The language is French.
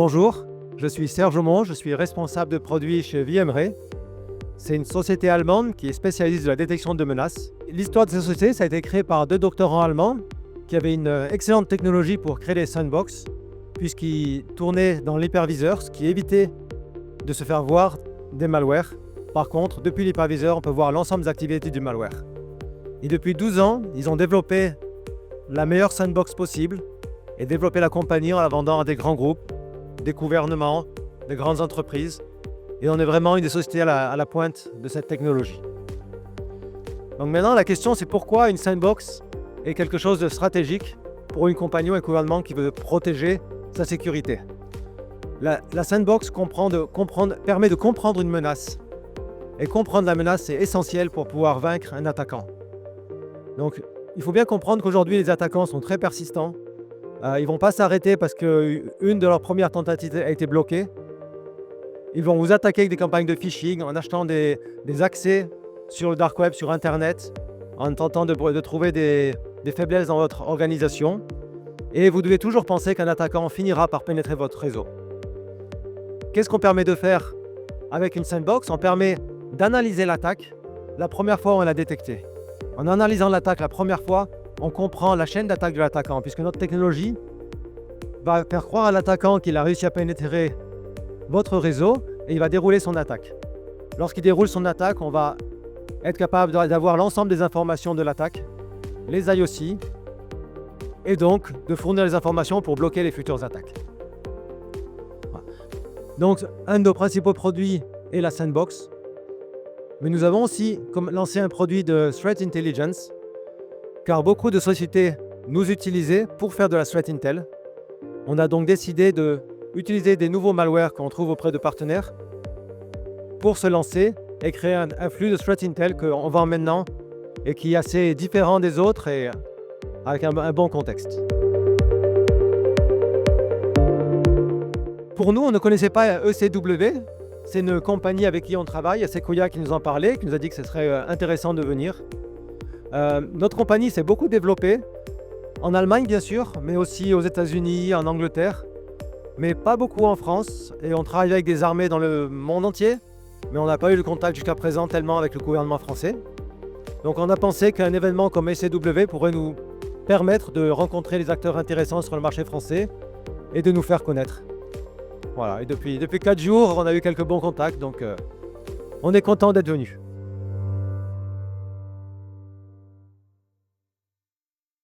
Bonjour, je suis Serge Aumont, je suis responsable de produits chez VMware. C'est une société allemande qui est spécialiste de la détection de menaces. L'histoire de cette société, ça a été créé par deux doctorants allemands qui avaient une excellente technologie pour créer des sandbox, puisqu'ils tournaient dans l'hyperviseur, ce qui évitait de se faire voir des malwares. Par contre, depuis l'hyperviseur, on peut voir l'ensemble des activités du malware. Et depuis 12 ans, ils ont développé la meilleure sandbox possible et développé la compagnie en la vendant à des grands groupes, des gouvernements, des grandes entreprises. Et on est vraiment une des sociétés à la pointe de cette technologie. Donc maintenant, la question, c'est pourquoi une sandbox est quelque chose de stratégique pour une compagnie ou un gouvernement qui veut protéger sa sécurité. La sandbox permet de comprendre une menace. Et comprendre la menace, c'est essentiel pour pouvoir vaincre un attaquant. Donc, il faut bien comprendre qu'aujourd'hui, les attaquants sont très persistants. Ils ne vont pas s'arrêter parce qu'une de leurs premières tentatives a été bloquée. Ils vont vous attaquer avec des campagnes de phishing, en achetant des accès sur le dark web, sur Internet, en tentant de trouver des faiblesses dans votre organisation. Et vous devez toujours penser qu'un attaquant finira par pénétrer votre réseau. Qu'est-ce qu'on permet de faire avec une sandbox? On permet d'analyser l'attaque la première fois où on l'a détectée. En analysant l'attaque la première fois, on comprend la chaîne d'attaque de l'attaquant, puisque notre technologie va faire croire à l'attaquant qu'il a réussi à pénétrer votre réseau et il va dérouler son attaque. Lorsqu'il déroule son attaque, on va être capable d'avoir l'ensemble des informations de l'attaque, les IOC, et donc de fournir les informations pour bloquer les futures attaques. Voilà. Donc, un de nos principaux produits est la sandbox. Mais nous avons aussi lancé un produit de Threat Intelligence, car beaucoup de sociétés nous utilisaient pour faire de la Threat Intel. On a donc décidé d'utiliser des nouveaux malwares qu'on trouve auprès de partenaires pour se lancer et créer un flux de Threat Intel qu'on vend maintenant et qui est assez différent des autres et avec un bon contexte. Pour nous, on ne connaissait pas ECW. C'est une compagnie avec qui on travaille, Sequoia qui nous en parlait, qui nous a dit que ce serait intéressant de venir. Notre compagnie s'est beaucoup développée, en Allemagne bien sûr, mais aussi aux États-Unis, en Angleterre, mais pas beaucoup en France. Et on travaille avec des armées dans le monde entier, mais on n'a pas eu le contact jusqu'à présent tellement avec le gouvernement français. Donc on a pensé qu'un événement comme ECW pourrait nous permettre de rencontrer les acteurs intéressants sur le marché français et de nous faire connaître. Voilà, et depuis 4 jours, on a eu quelques bons contacts, donc on est content d'être venu.